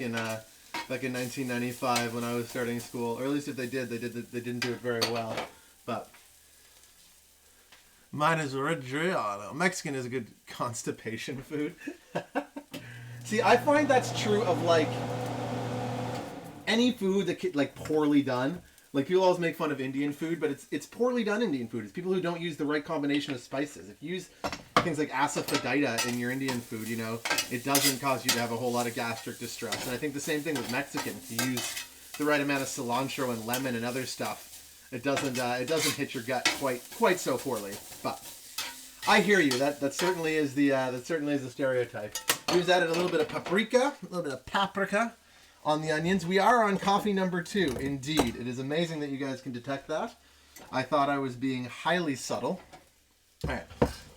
back in 1995 when I was starting school, or at least if they didn't do it very well. But mine is Reggiano. Mexican is a good constipation food. See, I find that's true of like any food that like poorly done. Like people always make fun of Indian food, but it's poorly done Indian food. It's people who don't use the right combination of spices. If you use things like asafoetida in your Indian food, you know, it doesn't cause you to have a whole lot of gastric distress. And I think the same thing with Mexican. If you use the right amount of cilantro and lemon and other stuff, it doesn't hit your gut quite so poorly. But I hear you. That certainly is the stereotype. We just added a little bit of paprika on the onions. We are on coffee number 2, indeed. It is amazing that you guys can detect that. I thought I was being highly subtle. All right,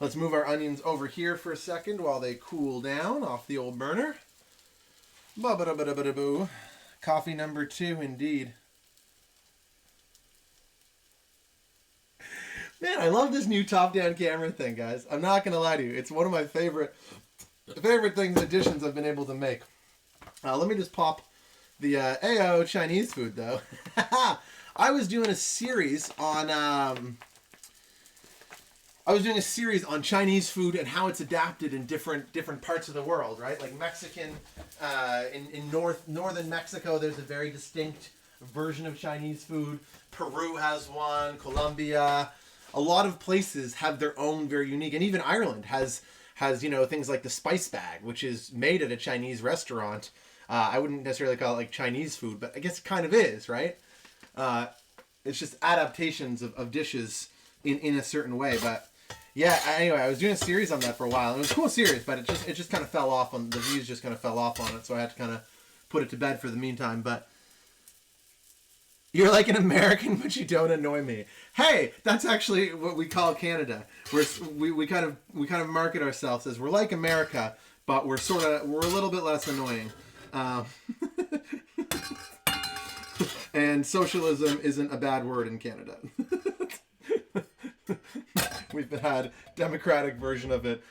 let's move our onions over here for a second while they cool down off the old burner. Ba-ba-da-ba-da-ba-da-boo. Coffee number 2, indeed. Man, I love this new top-down camera thing, guys. I'm not going to lie to you. It's one of my favorite additions I've been able to make. Let me just pop the AO Chinese food, though. I was doing a series on Chinese food and how it's adapted in different parts of the world, right? Like Mexican, in northern Mexico, there's a very distinct version of Chinese food. Peru has one. Colombia, a lot of places have their own very unique, and even Ireland has things like the spice bag, which is made at a Chinese restaurant. I wouldn't necessarily call it like Chinese food, but I guess it kind of is, right? It's just adaptations of dishes in a certain way. But yeah, anyway, I was doing a series on that for a while. And it was a cool series, but it just kind of fell off on the views. Just kind of fell off on it, so I had to kind of put it to bed for the meantime. But you're like an American, but you don't annoy me. Hey, that's actually what we call Canada. We kind of market ourselves as we're like America, but we're a little bit less annoying. And socialism isn't a bad word in Canada. We've had democratic version of it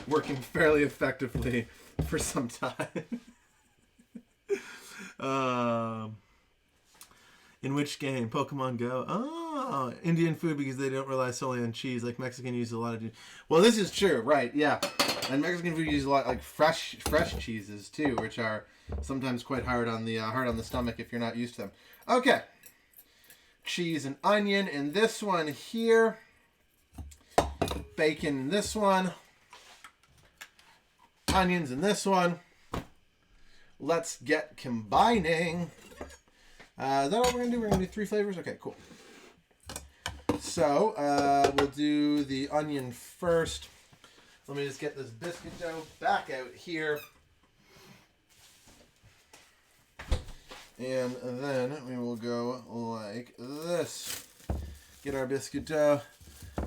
working fairly effectively for some time. In which game? Pokemon Go. Oh, Indian food because they don't rely solely on cheese. Like Mexican use a lot of. Well, this is true, right? Yeah, and Mexican food uses a lot like fresh cheeses too, which are sometimes quite hard on the stomach if you're not used to them. Okay, cheese and onion in this one here. Bacon in this one. Onions in this one. Let's get combining. Is that all we're going to do? We're going to do 3 flavors? Okay, cool. So, we'll do the onion first. Let me just get this biscuit dough back out here. And then we will go like this. Get our biscuit dough.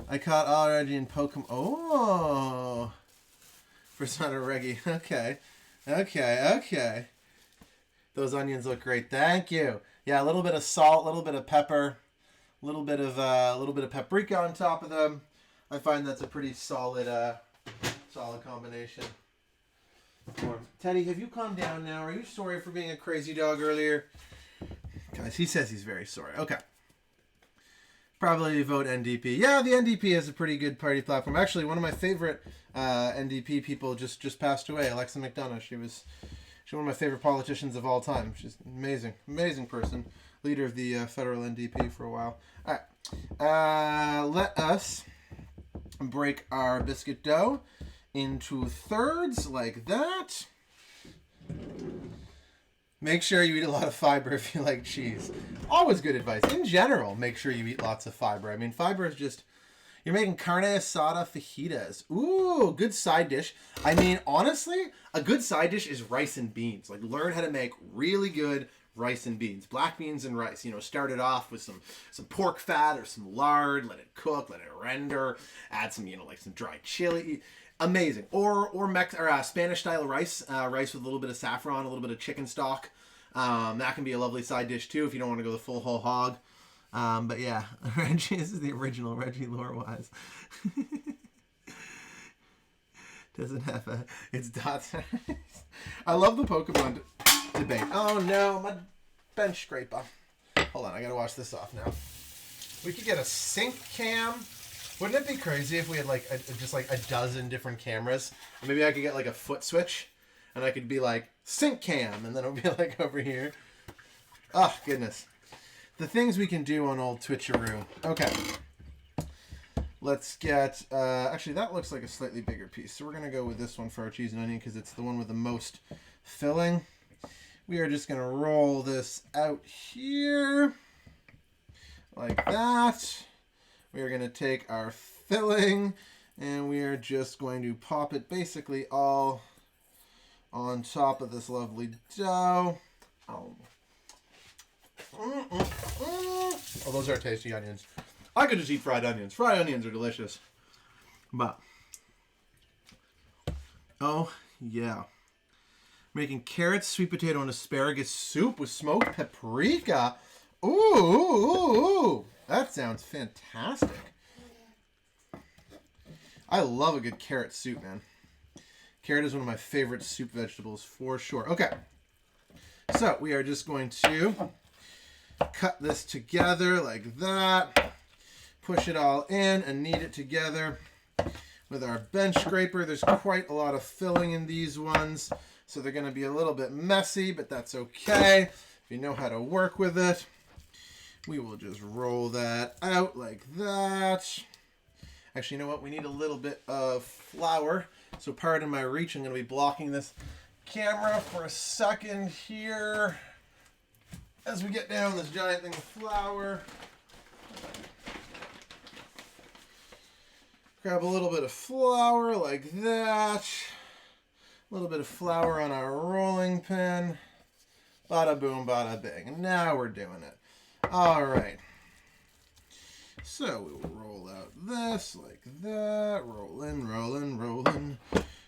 I caught already in Pokemon. Oh! First not a reggae. Okay. Those onions look great. Thank you. Yeah, a little bit of salt, a little bit of pepper, a little bit of paprika on top of them. I find that's a pretty solid combination. Teddy, have you calmed down now? Are you sorry for being a crazy dog earlier? Guys, he says he's very sorry. Okay. Probably vote NDP. Yeah, the NDP is a pretty good party platform. Actually, one of my favorite NDP people just passed away, Alexa McDonough. She's one of my favorite politicians of all time. She's an amazing person. Leader of the federal NDP for a while. All right. Let us break our biscuit dough into thirds like that. Make sure you eat a lot of fiber if you like cheese. Always good advice. In general, make sure you eat lots of fiber. I mean, fiber is just... You're making carne asada fajitas. Ooh, good side dish. I mean, honestly, a good side dish is rice and beans. Like, learn how to make really good rice and beans. Black beans and rice. Start it off with some pork fat or some lard. Let it cook. Let it render. Add some, like some dried chili. Amazing. Or Spanish-style rice. Rice with a little bit of saffron, a little bit of chicken stock. That can be a lovely side dish, too, if you don't want to go the full whole hog. But yeah, Reggie, this is the original Reggie lore-wise. Doesn't have it's dots. I love the Pokemon. debate. Oh no, my bench scraper. Hold on, I gotta wash this off now. We could get a sync cam. Wouldn't it be crazy if we had like just like a dozen different cameras? Or maybe I could get like a foot switch, and I could be like sync cam, and then it would be like over here. Oh goodness, the things we can do on old Twitcheroo. Okay, let's get. Actually, that looks like a slightly bigger piece, so we're gonna go with this one for our cheese and onion because it's the one with the most filling. We are just gonna roll this out here like that. We are going to take our filling and we are just going to pop it basically all on top of this lovely dough. Oh, those are tasty onions. I could just eat fried onions. Fried onions are delicious. But, oh yeah. Making carrots, sweet potato, and asparagus soup with smoked paprika. Ooh. That sounds fantastic. I love a good carrot soup, man. Carrot is one of my favorite soup vegetables for sure. Okay. So we are just going to cut this together like that. Push it all in and knead it together with our bench scraper. There's quite a lot of filling in these ones, so they're going to be a little bit messy, but that's okay if you know how to work with it. We will just roll that out like that. Actually, you know what? We need a little bit of flour. So pardon my reach. I'm going to be blocking this camera for a second here as we get down this giant thing of flour. Grab a little bit of flour like that. A little bit of flour on our rolling pin. Bada boom, bada bing. Now we're doing it. All right. So we will roll out this like that. Rolling, rolling, rolling.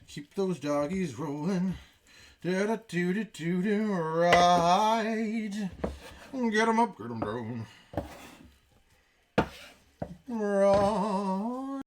Keep those doggies rolling. Da-da-do-do-do-do. Right. Get them up, get them down. Right.